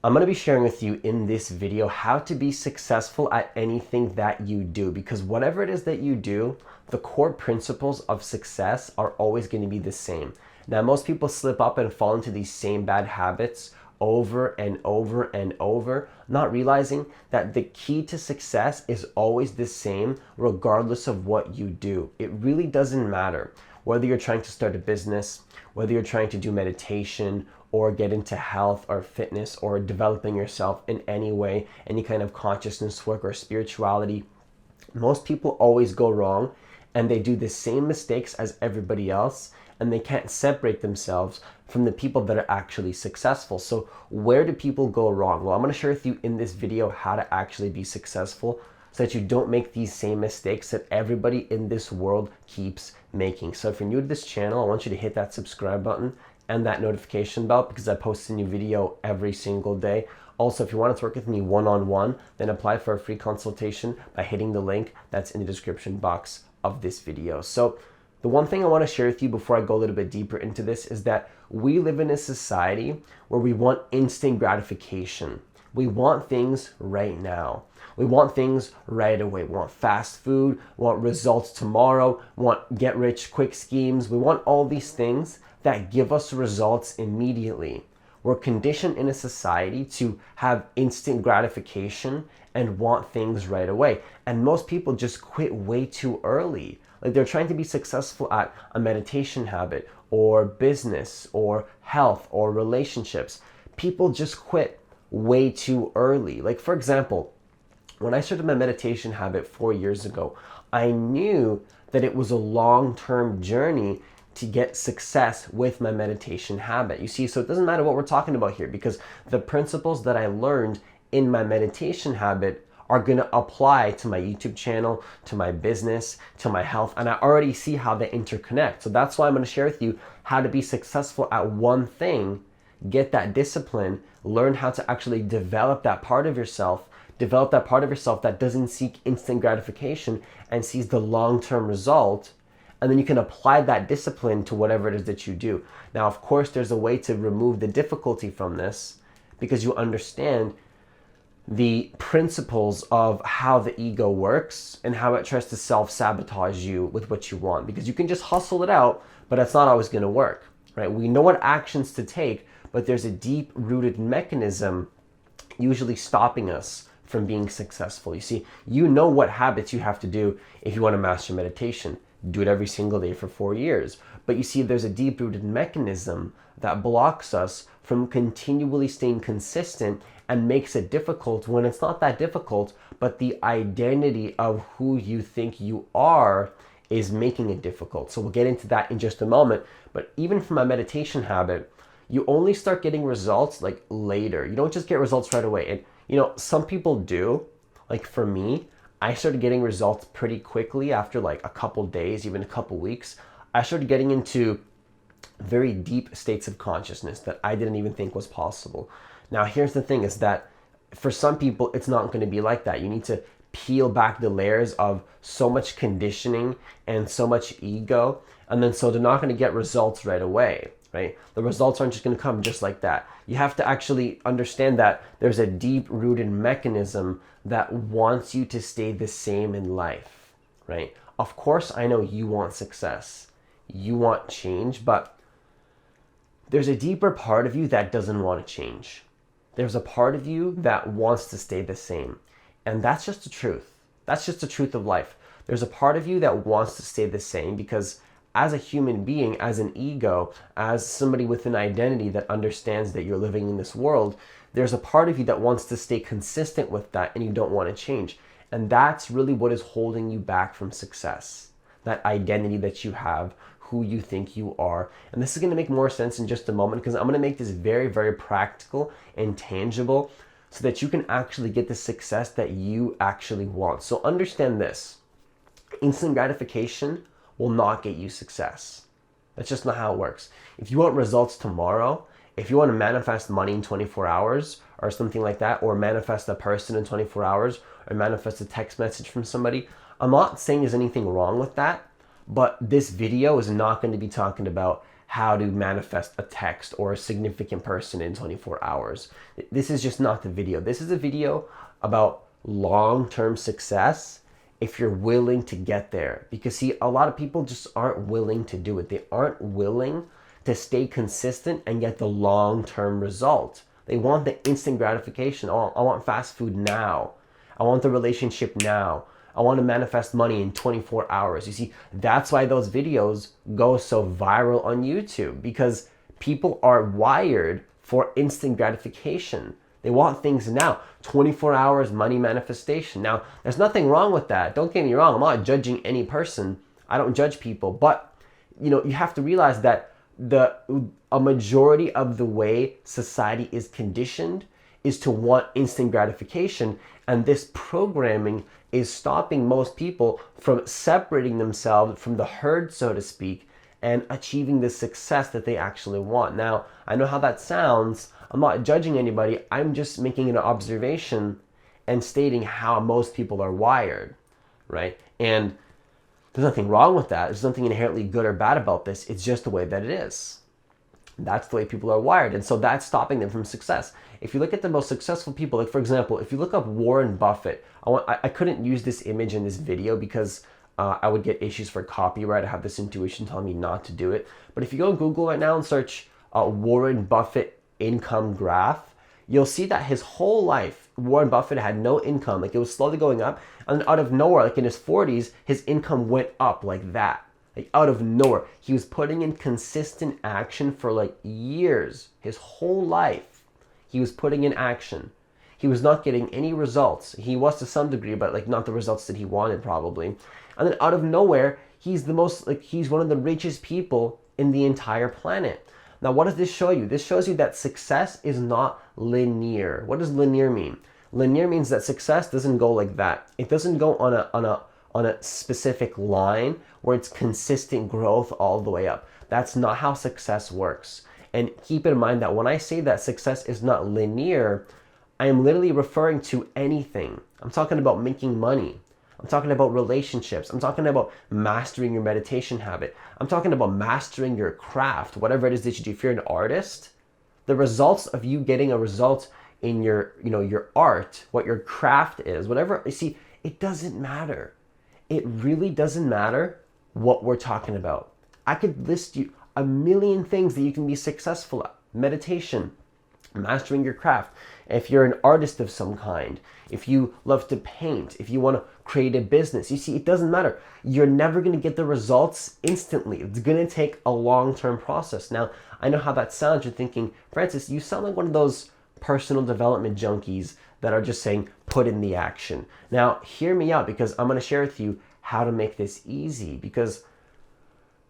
I'm going to be sharing with you in this video how to be successful at anything that you do, because whatever it is that you do, the core principles of success are always going to be the same. Now, most people slip up and fall into these same bad habits over and over and over, not realizing that the key to success is always the same regardless of what you do. It really doesn't matter whether you're trying to start a business, whether you're trying to do meditation or get into health or fitness or developing yourself in any way, any kind of consciousness work or spirituality. Most people always go wrong and they do the same mistakes as everybody else, and they can't separate themselves from the people that are actually successful. So where do people go wrong? Well, I'm going to share with you in this video how to actually be successful so that you don't make these same mistakes that everybody in this world keeps making. So if you're new to this channel, I want you to hit that subscribe button and that notification bell, because I post a new video every single day. Also, if you want to work with me one-on-one, then apply for a free consultation by hitting the link that's in the description box of this video. So the one thing I want to share with you before I go a little bit deeper into this is that we live in a society where we want instant gratification. We want things right now. We want things right away. We want fast food, we want results tomorrow, we want get rich quick schemes. We want all these things that give us results immediately. We're conditioned in a society to have instant gratification and want things right away. And most people just quit way too early. Like, they're trying to be successful at a meditation habit or business or health or relationships. People just quit way too early. Like, for example, when I started my meditation habit 4 years ago, I knew that it was a long-term journey to get success with my meditation habit. You see, so it doesn't matter what we're talking about here, because the principles that I learned in my meditation habit are going to apply to my YouTube channel, to my business, to my health, and I already see how they interconnect. So that's why I'm going to share with you how to be successful at one thing, get that discipline, learn how to actually develop that part of yourself, that doesn't seek instant gratification and sees the long-term result. And then you can apply that discipline to whatever it is that you do. Now, of course, there's a way to remove the difficulty from this, because you understand the principles of how the ego works and how it tries to self-sabotage you with what you want. Because you can just hustle it out, but it's not always going to work, right? We know what actions to take, but there's a deep-rooted mechanism usually stopping us from being successful. You see, you know what habits you have to do if you want to master meditation. Do it every single day for 4 years. But you see, there's a deep-rooted mechanism that blocks us from continually staying consistent and makes it difficult when it's not that difficult, but the identity of who you think you are is making it difficult. So we'll get into that in just a moment. But even from my meditation habit, you only start getting results like later. You don't just get results right away. And some people do. Like for me, I started getting results pretty quickly after like a couple days, even a couple weeks. I started getting into very deep states of consciousness that I didn't even think was possible. Now, here's the thing, is that for some people, it's not going to be like that. You need to peel back the layers of so much conditioning and so much ego. And then so they're not going to get results right away, right? The results aren't just going to come just like that. You have to actually understand that there's a deep-rooted mechanism that wants you to stay the same in life, right? Of course, I know you want success, you want change, but there's a deeper part of you that doesn't want to change. There's a part of you that wants to stay the same. And that's just the truth. That's just the truth of life. There's a part of you that wants to stay the same because as a human being, as an ego, as somebody with an identity that understands that you're living in this world, there's a part of you that wants to stay consistent with that and you don't want to change. And that's really what is holding you back from success. That identity that you have, who you think you are. And this is going to make more sense in just a moment, because I'm going to make this very, very practical and tangible so that you can actually get the success that you actually want. So understand this. Instant gratification will not get you success. That's just not how it works. If you want results tomorrow, if you want to manifest money in 24 hours or something like that, or manifest a person in 24 hours, or manifest a text message from somebody, I'm not saying there's anything wrong with that, but this video is not going to be talking about how to manifest a text or a significant person in 24 hours. This is just not the video. This is a video about long-term success if you're willing to get there. Because see, a lot of people just aren't willing to do it. They aren't willing to stay consistent and get the long-term result. They want the instant gratification. Oh, I want fast food now. I want the relationship now. I want to manifest money in 24 hours. You see, that's why those videos go so viral on YouTube, because people are wired for instant gratification. They want things now. 24 hours money manifestation. Now, there's nothing wrong with that. Don't get me wrong. I'm not judging any person. I don't judge people. But, you have to realize that a majority of the way society is conditioned is to want instant gratification, and this programming is stopping most people from separating themselves from the herd, so to speak, and achieving the success that they actually want. Now, I know how that sounds. I'm not judging anybody. I'm just making an observation and stating how most people are wired, right? And there's nothing wrong with that. There's nothing inherently good or bad about this. It's just the way that it is. That's the way people are wired. And so that's stopping them from success. If you look at the most successful people, like for example, if you look up Warren Buffett, I couldn't use this image in this video because I would get issues for copyright. I have this intuition telling me not to do it. But if you go on Google right now and search Warren Buffett income graph, you'll see that his whole life, Warren Buffett had no income. Like, it was slowly going up. And then out of nowhere, like in his 40s, his income went up like that. Like out of nowhere. He was putting in consistent action for like years. His whole life, he was putting in action. He was not getting any results. He was to some degree, but like not the results that he wanted probably. And then out of nowhere, he's one of the richest people in the entire planet. Now, what does this show you? This shows you that success is not linear. What does linear mean? Linear means that success doesn't go like that. It doesn't go on a specific line where it's consistent growth all the way up. That's not how success works. And keep in mind that when I say that success is not linear, I am literally referring to anything. I'm talking about making money. I'm talking about relationships. I'm talking about mastering your meditation habit. I'm talking about mastering your craft, whatever it is that you do. If you're an artist, the results of you getting a result in your art, what your craft is, whatever, you see, it doesn't matter. It really doesn't matter what we're talking about. I could list you a million things that you can be successful at. Meditation, mastering your craft. If you're an artist of some kind, if you love to paint, if you want to create a business, you see, it doesn't matter. You're never going to get the results instantly. It's going to take a long-term process. Now, I know how that sounds. You're thinking, Francis, you sound like one of those personal development junkies that are just saying, put in the action. Now, hear me out, because I'm going to share with you how to make this easy, because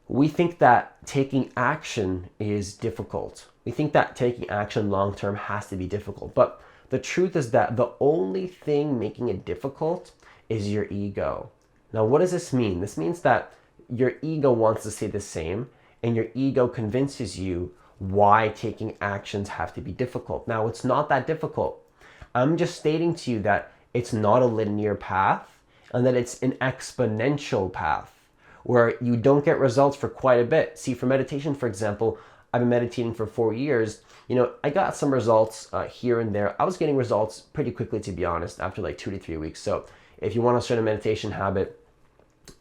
we think that taking action is difficult. We think that taking action long-term has to be difficult. But the truth is that the only thing making it difficult is your ego. Now, what does this mean? This means that your ego wants to stay the same, and your ego convinces you why taking actions have to be difficult. Now, it's not that difficult. I'm just stating to you that it's not a linear path, and that it's an exponential path where you don't get results for quite a bit. See, for meditation, for example, I've been meditating for 4 years. I got some results here and there. I was getting results pretty quickly, to be honest, after like 2 to 3 weeks. So if you want to start a meditation habit,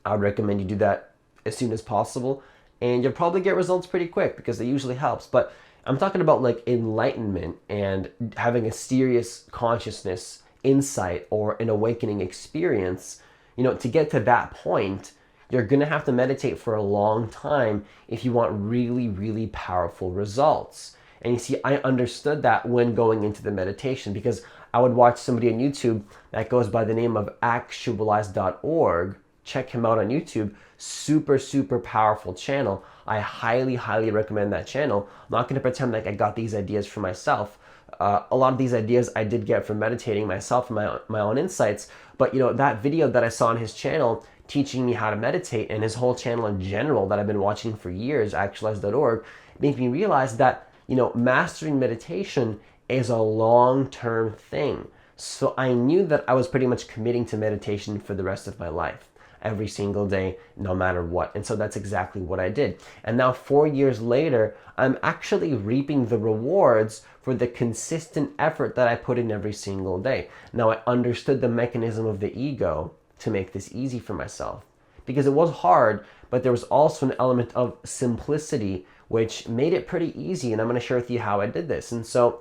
I would recommend you do that as soon as possible. And you'll probably get results pretty quick, because it usually helps. But I'm talking about like enlightenment and having a serious consciousness, insight, or an awakening experience. To get to that point, you're going to have to meditate for a long time if you want really, really powerful results. And you see, I understood that when going into the meditation, because I would watch somebody on YouTube that goes by the name of actualize.org. Check him out on YouTube. Super, super powerful channel. I highly, highly recommend that channel. I'm not going to pretend like I got these ideas for myself. A lot of these ideas I did get from meditating myself and my own insights. But that video that I saw on his channel teaching me how to meditate, and his whole channel in general that I've been watching for years, actualize.org, made me realize that, mastering meditation is a long-term thing. So I knew that I was pretty much committing to meditation for the rest of my life. every single day, no matter what. And so that's exactly what I did. And now 4 years later, I'm actually reaping the rewards for the consistent effort that I put in every single day. Now I understood the mechanism of the ego to make this easy for myself, because it was hard, but there was also an element of simplicity which made it pretty easy. And I'm going to share with you how I did this. And so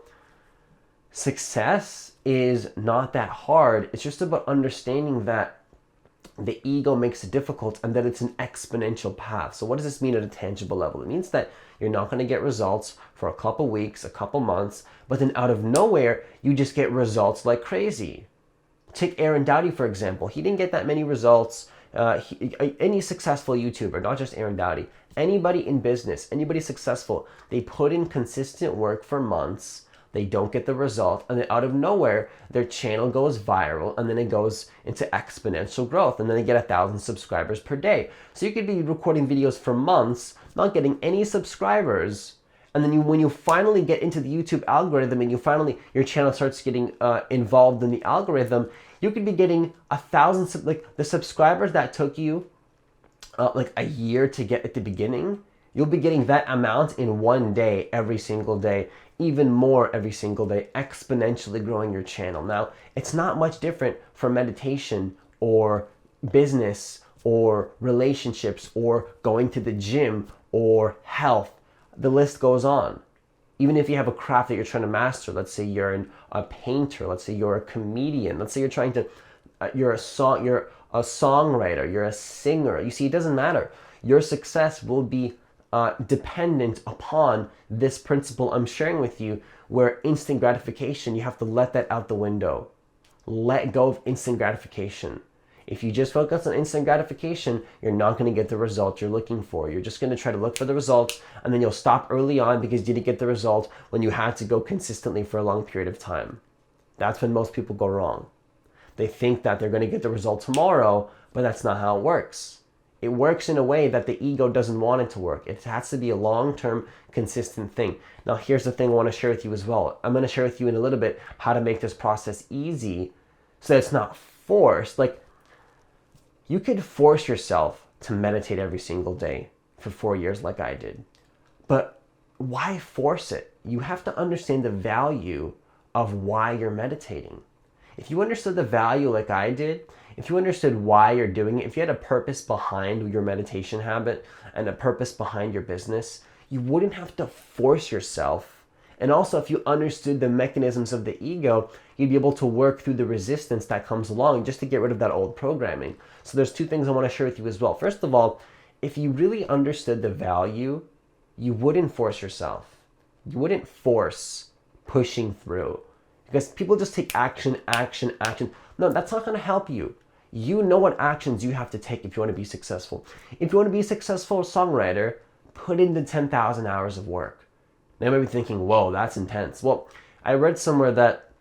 success is not that hard. It's just about understanding that the ego makes it difficult and that it's an exponential path. So what does this mean at a tangible level? It means that you're not going to get results for a couple weeks, a couple months, but then out of nowhere, you just get results like crazy. Take Aaron Doughty, for example. He didn't get that many results. Any successful YouTuber, not just Aaron Doughty, anybody in business, anybody successful, they put in consistent work for months, they don't get the result, and then out of nowhere, their channel goes viral, and then it goes into exponential growth, and then they get 1,000 subscribers per day. So you could be recording videos for months, not getting any subscribers, and then when you finally get into the YouTube algorithm and your channel starts getting involved in the algorithm, you could be getting 1,000, like the subscribers that took you like a year to get at the beginning, you'll be getting that amount in one day, every single day, even more every single day, exponentially growing your channel. Now, it's not much different from meditation or business or relationships or going to the gym or health. The list goes on. Even if you have a craft that you're trying to master, let's say you're a painter, let's say you're a comedian, let's say you're trying to, you're a songwriter, you're a singer. You see, it doesn't matter. Your success will be dependent upon this principle I'm sharing with you, where instant gratification, you have to let that out the window. Let go of instant gratification. If you just focus on instant gratification, you're not going to get the result you're looking for. You're just going to try to look for the results, and then you'll stop early on because you didn't get the result when you had to go consistently for a long period of time. That's when most people go wrong. They think that they're going to get the result tomorrow, but that's not how it works. It works in a way that the ego doesn't want it to work. It has to be a long-term, consistent thing. Now, here's the thing I want to share with you as well. I'm going to share with you in a little bit how to make this process easy so that it's not forced. Like, you could force yourself to meditate every single day for 4 years like I did. But why force it? You have to understand the value of why you're meditating. If you understood the value like I did, if you understood why you're doing it, if you had a purpose behind your meditation habit and a purpose behind your business, you wouldn't have to force yourself. And also, if you understood the mechanisms of the ego, you'd be able to work through the resistance that comes along just to get rid of that old programming. So there's two things I want to share with you as well. First of all, if you really understood the value, you wouldn't force yourself. You wouldn't force pushing through. Because people just take action. No, that's not going to help you. You know what actions you have to take if you want to be successful. If you want to be a successful songwriter, put in the 10,000 hours of work. Now you might be thinking, whoa, that's intense. Well, I read somewhere that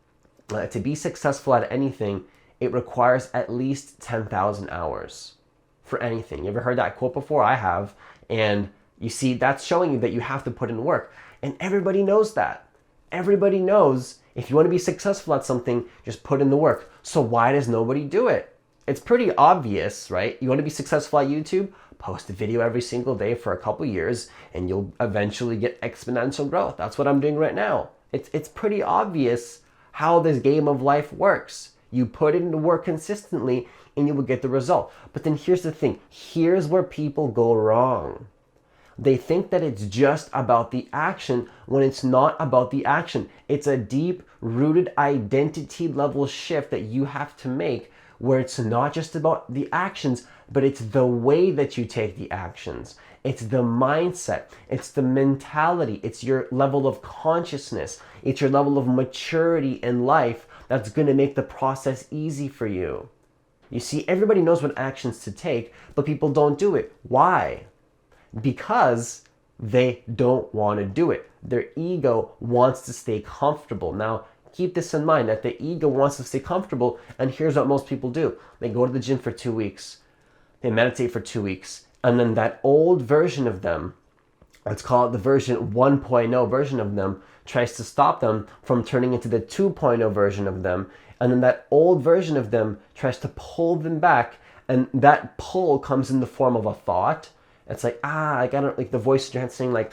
to be successful at anything, it requires at least 10,000 hours for anything. You ever heard that quote before? I have. And you see, that's showing you that you have to put in work. And everybody knows that. Everybody knows if you want to be successful at something, just put in the work. So why does nobody do it? It's pretty obvious, right? You want to be successful at YouTube? Post a video every single day for a couple years and you'll eventually get exponential growth. That's what I'm doing right now. It's pretty obvious how this game of life works. You put it into work consistently and you will get the result. But then here's the thing. Here's where people go wrong. They think that it's just about the action when it's not about the action. It's a deep-rooted identity level shift that you have to make, where it's not just about the actions, but it's the way that you take the actions. It's the mindset. It's the mentality. It's your level of consciousness. It's your level of maturity in life that's going to make the process easy for you. You see, everybody knows what actions to take, but people don't do it. Why? Because they don't want to do it. Their ego wants to stay comfortable. Now, keep this in mind, that the ego wants to stay comfortable, and here's what most people do. They go to the gym for 2 weeks. They meditate for 2 weeks. And then that old version of them, let's call it the version 1.0 version of them, tries to stop them from turning into the 2.0 version of them. And then that old version of them tries to pull them back And that pull comes in the form of a thought. It's like, like I don't, like the voice in your head saying like,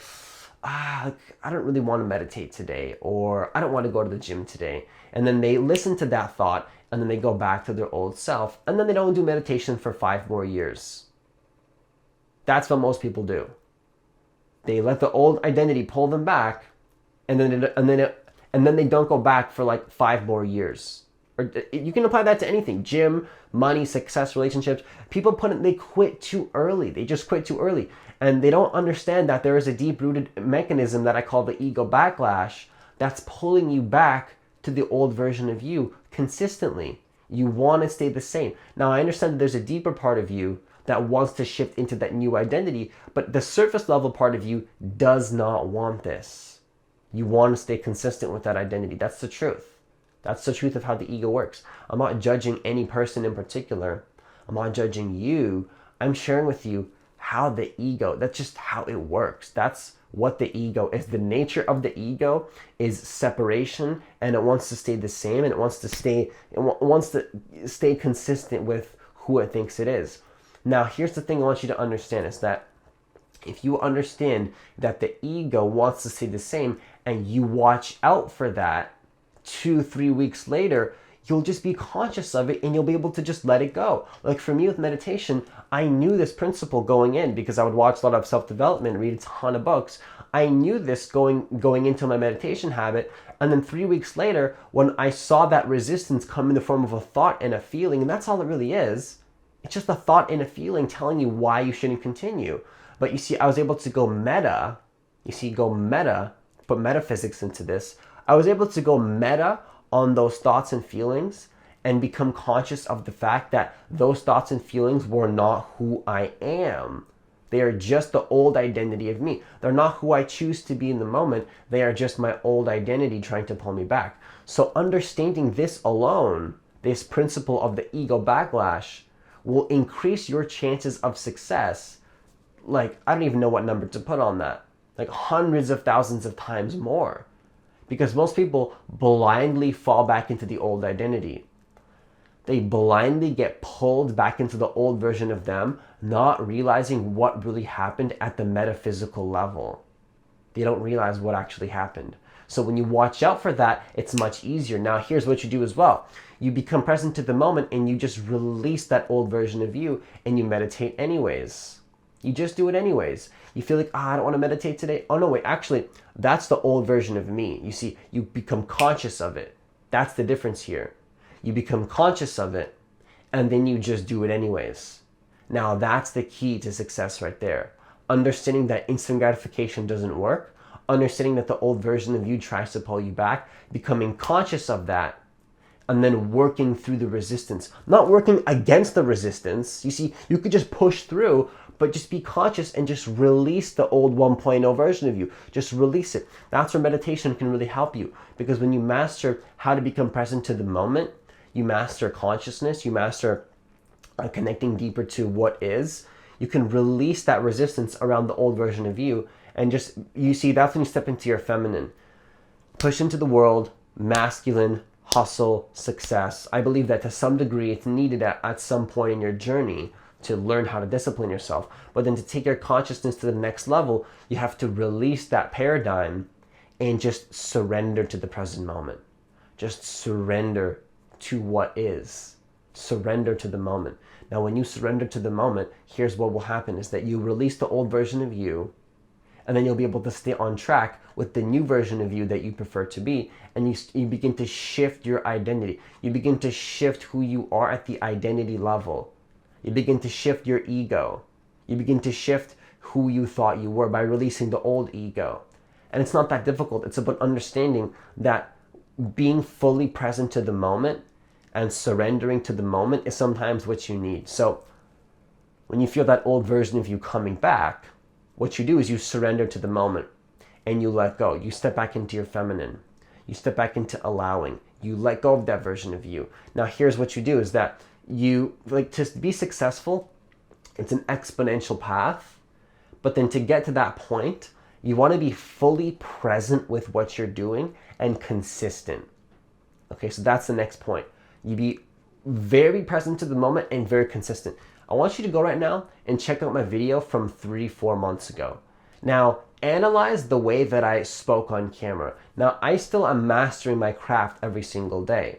like, I don't really want to meditate today, or I don't want to go to the gym today. And then they listen to that thought, and then they go back to their old self, and then they don't do meditation for 5 more years. That's what most people do. They let the old identity pull them back, and then they don't go back for like 5 more years. Or you can apply that to anything: gym, money, success, relationships. People they quit too early. They just quit too early, and they don't understand that there is a deep-rooted mechanism that I call the ego backlash that's pulling you back to the old version of you consistently. You want to stay the same. Now, I understand that there's a deeper part of you that wants to shift into that new identity, but the surface level part of you does not want this. You want to stay consistent with that identity. That's the truth. That's the truth of how the ego works. I'm not judging any person in particular. I'm not judging you. I'm sharing with you how the ego, that's just how it works. That's what the ego is. The nature of the ego is separation, and it wants to stay the same, and it wants to stay consistent with who it thinks it is. Now, here's the thing I want you to understand is that if you understand that the ego wants to stay the same and you watch out for that, 2-3 weeks later, you'll just be conscious of it and you'll be able to just let it go. Like for me with meditation, I knew this principle going in because I would watch a lot of self-development, read a ton of books. I knew this going into my meditation habit. And then 3 weeks later, when I saw that resistance come in the form of a thought and a feeling, and that's all it really is. It's just a thought and a feeling telling you why you shouldn't continue. But you see, I was able to go meta. Put metaphysics into this. I was able to go meta on those thoughts and feelings and become conscious of the fact that those thoughts and feelings were not who I am. They are just the old identity of me. They're not who I choose to be in the moment. They are just my old identity trying to pull me back. So understanding this alone, this principle of the ego backlash, will increase your chances of success. Like, I don't even know what number to put on that. Like hundreds of thousands of times more. Because most people blindly fall back into the old identity. They blindly get pulled back into the old version of them, not realizing what really happened at the metaphysical level. They don't realize what actually happened. So when you watch out for that, it's much easier. Now, here's what you do as well. You become present to the moment and you just release that old version of you and you meditate anyways. You just do it anyways. You feel like, I don't want to meditate today. Oh no, wait, actually, that's the old version of me. You see, you become conscious of it. That's the difference here. You become conscious of it and then you just do it anyways. Now that's the key to success right there. Understanding that instant gratification doesn't work. Understanding that the old version of you tries to pull you back. Becoming conscious of that. And then working through the resistance. Not working against the resistance. You see, you could just push through, but just be conscious and just release the old 1.0 version of you. Just release it. That's where meditation can really help you. Because when you master how to become present to the moment, you master consciousness, you master connecting deeper to what is, you can release that resistance around the old version of you. And just, you see, that's when you step into your feminine. Push into the world, masculine, hustle, success. I believe that to some degree it's needed at some point in your journey to learn how to discipline yourself. But then to take your consciousness to the next level, you have to release that paradigm and just surrender to the present moment. Just surrender to what is. Surrender to the moment. Now, when you surrender to the moment, here's what will happen is that you release the old version of you, and then you'll be able to stay on track with the new version of you that you prefer to be, and you begin to shift your identity. You begin to shift who you are at the identity level. You begin to shift your ego. You begin to shift who you thought you were by releasing the old ego. And it's not that difficult. It's about understanding that being fully present to the moment and surrendering to the moment is sometimes what you need. So when you feel that old version of you coming back, what you do is you surrender to the moment and you let go. You step back into your feminine. You step back into allowing. You let go of that version of you. Now, here's what you do is that you, like, to be successful, it's an exponential path. But then to get to that point, you want to be fully present with what you're doing and consistent. Okay, so that's the next point. You be very present to the moment and very consistent. I want you to go right now and check out my video from 3-4 months ago. Now, analyze the way that I spoke on camera. Now, I still am mastering my craft every single day.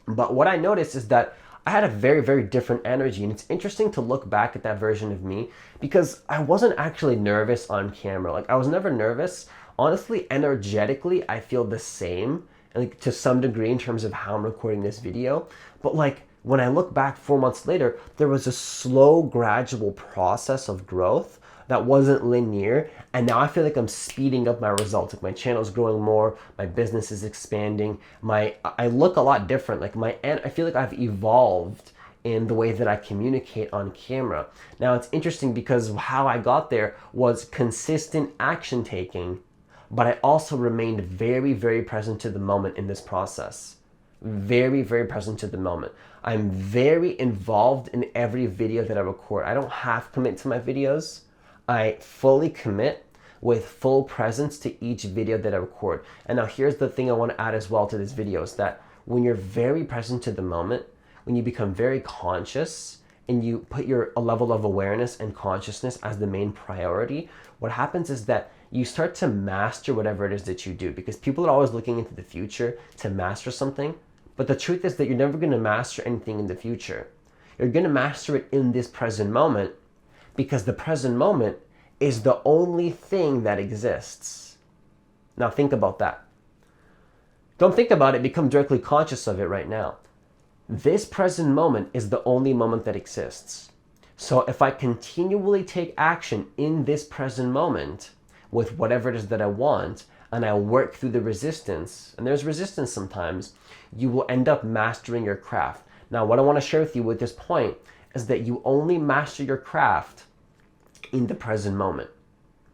But what I noticed is that I had a very, very different energy. And it's interesting to look back at that version of me because I wasn't actually nervous on camera. Like, I was never nervous. Honestly, energetically, I feel the same, like to some degree in terms of how I'm recording this video. But like when I look back 4 months later, there was a slow, gradual process of growth that wasn't linear. And now I feel like I'm speeding up my results. Like my channel's growing more, my business is expanding, I look a lot different. Like I feel like I've evolved in the way that I communicate on camera. Now it's interesting because how I got there was consistent action taking, but I also remained very, very present to the moment in this process. Very, very present to the moment. I'm very involved in every video that I record. I don't half commit to my videos. I fully commit with full presence to each video that I record. And now here's the thing I want to add as well to this video is that when you're very present to the moment, when you become very conscious and you put a level of awareness and consciousness as the main priority, what happens is that you start to master whatever it is that you do, because people are always looking into the future to master something. But the truth is that you're never going to master anything in the future. You're going to master it in this present moment, because the present moment is the only thing that exists. Now think about that. Don't think about it, become directly conscious of it right now. This present moment is the only moment that exists. So if I continually take action in this present moment with whatever it is that I want, and I work through the resistance, and there's resistance sometimes, you will end up mastering your craft. Now, what I want to share with you with this point is that you only master your craft in the present moment,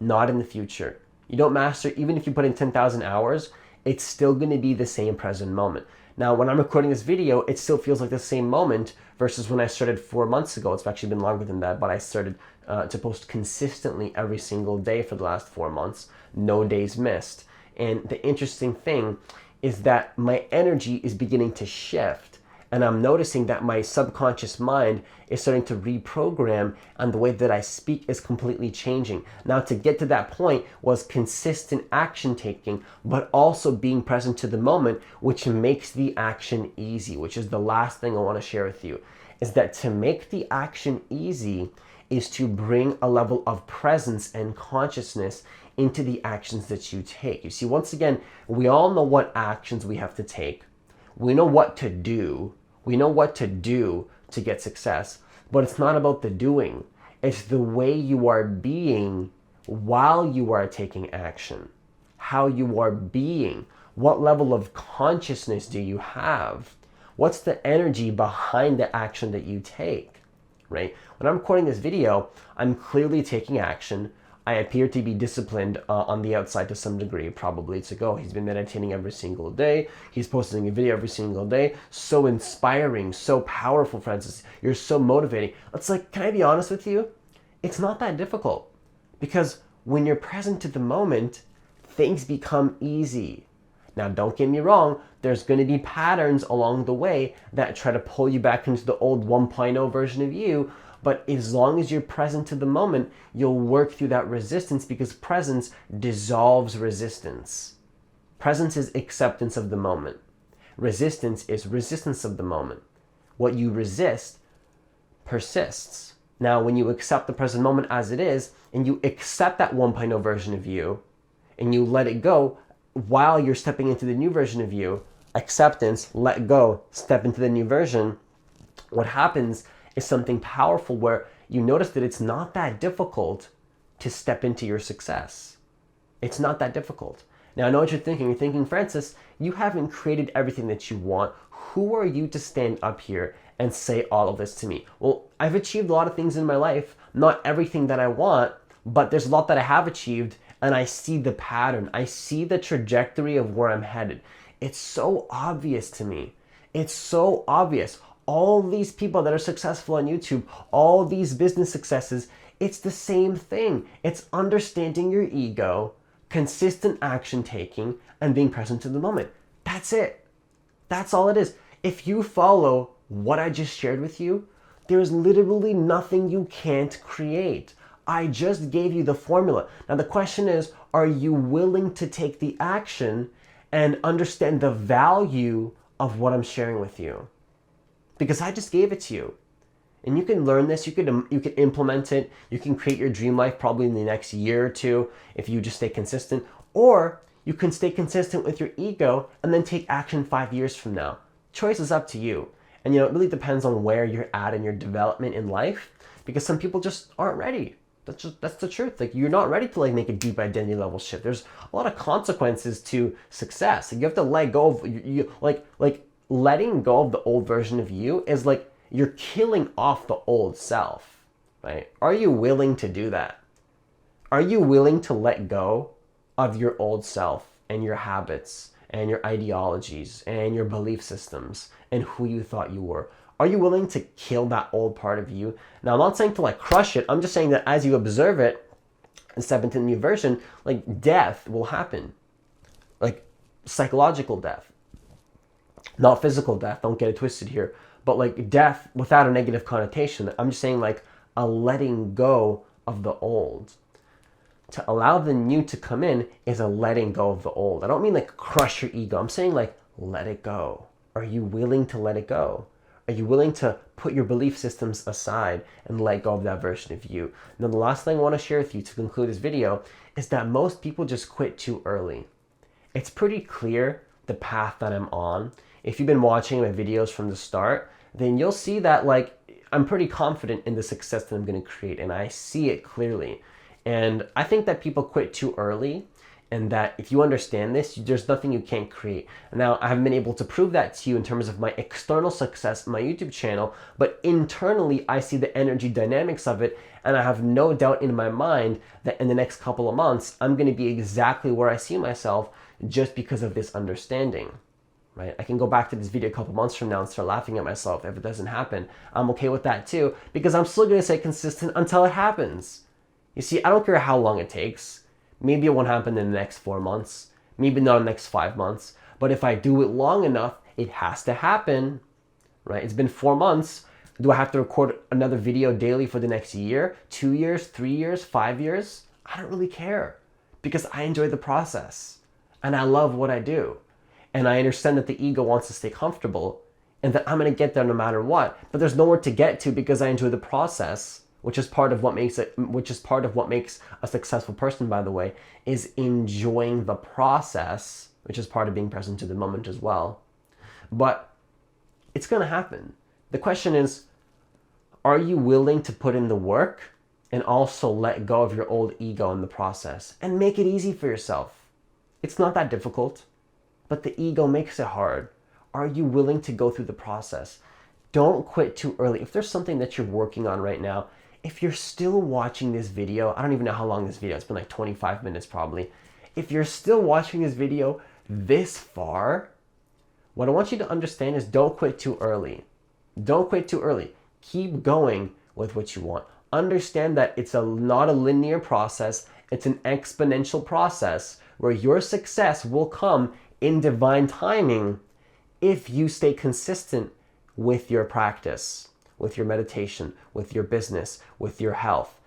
not in the future. You don't master, even if you put in 10,000 hours, it's still going to be the same present moment. Now, when I'm recording this video, it still feels like the same moment versus when I started 4 months ago. It's actually been longer than that, but I started to post consistently every single day for the last 4 months, no days missed. And the interesting thing is that my energy is beginning to shift. And I'm noticing that my subconscious mind is starting to reprogram, and the way that I speak is completely changing. Now, to get to that point was consistent action taking, but also being present to the moment, which makes the action easy, which is the last thing I want to share with you, is that to make the action easy is to bring a level of presence and consciousness into the actions that you take. You see, once again, we all know what actions we have to take. We know what to do. We know what to do to get success, but it's not about the doing. It's the way you are being while you are taking action, how you are being, what level of consciousness do you have, what's the energy behind the action that you take, right? When I'm recording this video, I'm clearly taking action. I appear to be disciplined on the outside to some degree. Probably it's like, oh, he's been meditating every single day. He's posting a video every single day. So inspiring, so powerful, Francis. You're so motivating. It's like, can I be honest with you? It's not that difficult, because when you're present to the moment, things become easy. Now, don't get me wrong. There's going to be patterns along the way that try to pull you back into the old 1.0 version of you. But as long as you're present to the moment, you'll work through that resistance, because presence dissolves resistance. Presence is acceptance of the moment. Resistance is resistance of the moment. What you resist persists. Now, when you accept the present moment as it is, and you accept that 1.0 version of you, and you let it go while you're stepping into the new version of you, acceptance, let go, step into the new version, what happens is something powerful where you notice that it's not that difficult to step into your success. It's not that difficult. Now, I know what you're thinking. You're thinking, Francis, you haven't created everything that you want. Who are you to stand up here and say all of this to me? Well, I've achieved a lot of things in my life, not everything that I want, but there's a lot that I have achieved, and I see the pattern. I see the trajectory of where I'm headed. It's so obvious to me. It's so obvious. All these people that are successful on YouTube, all these business successes, it's the same thing. It's understanding your ego, consistent action taking, and being present to the moment. That's it. That's all it is. If you follow what I just shared with you, there's literally nothing you can't create. I just gave you the formula. Now the question is, are you willing to take the action and understand the value of what I'm sharing with you? Because I just gave it to you. And you can learn this, you can implement it, you can create your dream life probably in the next year or two if you just stay consistent, or you can stay consistent with your ego and then take action 5 years from now. Choice is up to you. And it really depends on where you're at in your development in life, because some people just aren't ready. That's the truth. Like, you're not ready to make a deep identity level shift. There's a lot of consequences to success. Like, you have to let go of like letting go of the old version of you is like you're killing off the old self, right? Are you willing to do that? Are you willing to let go of your old self and your habits and your ideologies and your belief systems and who you thought you were? Are you willing to kill that old part of you? Now, I'm not saying to crush it. I'm just saying that as you observe it and step into the new version, death will happen. Like psychological death. Not physical death, don't get it twisted here. But death without a negative connotation. I'm just saying a letting go of the old. To allow the new to come in is a letting go of the old. I don't mean crush your ego. I'm saying let it go. Are you willing to let it go? Are you willing to put your belief systems aside and let go of that version of you? Now, the last thing I want to share with you to conclude this video is that most people just quit too early. It's pretty clear the path that I'm on. If you've been watching my videos from the start, then you'll see that I'm pretty confident in the success that I'm going to create, and I see it clearly. And I think that people quit too early, and that if you understand this, there's nothing you can't create. Now, I haven't been able to prove that to you in terms of my external success, my YouTube channel, but internally, I see the energy dynamics of it, and I have no doubt in my mind that in the next couple of months, I'm going to be exactly where I see myself just because of this understanding. Right? I can go back to this video a couple months from now and start laughing at myself if it doesn't happen. I'm okay with that too, because I'm still going to stay consistent until it happens. You see, I don't care how long it takes. Maybe it won't happen in the next 4 months, maybe not in the next 5 months, but if I do it long enough, it has to happen, right? It's been 4 months. Do I have to record another video daily for the next year, 2 years, 3 years, 5 years? I don't really care, because I enjoy the process and I love what I do. And I understand that the ego wants to stay comfortable and that I'm going to get there no matter what, but there's nowhere to get to because I enjoy the process, which is part of what makes a successful person, by the way, is enjoying the process, which is part of being present to the moment as well. But it's going to happen. The question is, are you willing to put in the work and also let go of your old ego in the process and make it easy for yourself? It's not that difficult, but the ego makes it hard. Are you willing to go through the process? Don't quit too early. If there's something that you're working on right now, if you're still watching this video, I don't even know how long this video, it's been 25 minutes probably. If you're still watching this video this far, what I want you to understand is don't quit too early. Don't quit too early. Keep going with what you want. Understand that it's not a linear process, it's an exponential process where your success will come in divine timing if you stay consistent with your practice, with your meditation, with your business, with your health.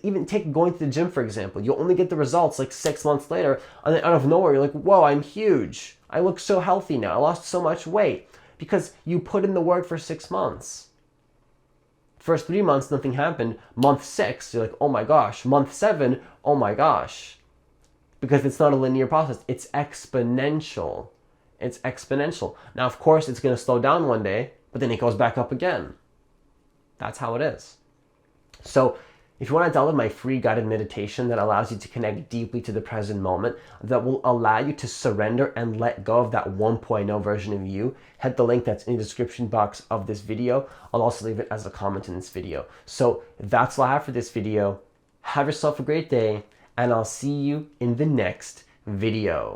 Even take going to the gym, for example. You'll only get the results 6 months later, and then out of nowhere, you're like, whoa, I'm huge. I look so healthy now. I lost so much weight because you put in the work for 6 months. First 3 months, nothing happened. Month 6, you're like, oh my gosh. Month 7, oh my gosh. Because it's not a linear process. It's exponential. It's exponential. Now, of course, it's going to slow down one day, but then it goes back up again. That's how it is. So if you want to download my free guided meditation that allows you to connect deeply to the present moment, that will allow you to surrender and let go of that 1.0 version of you, hit the link that's in the description box of this video. I'll also leave it as a comment in this video. So that's all I have for this video. Have yourself a great day, and I'll see you in the next video.